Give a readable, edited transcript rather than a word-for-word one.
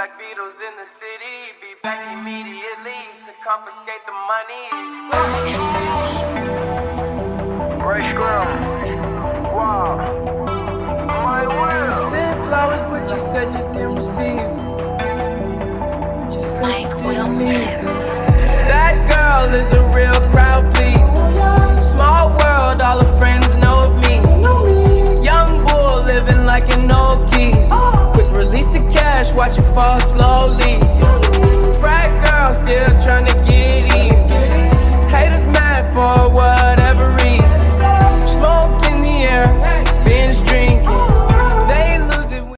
like Beatles in the city. Be back immediately to confiscate the monies. Ray Scrum. Wow. My will. Sent flowers, but you said you didn't receive. But you said you didn't need them. That girl is a real crowd, please. Small world, all her friends know of me. Young bull living like an old geese. Quick release the cash, watch it fall slowly. Frat girl still tryna get in. Haters mad for what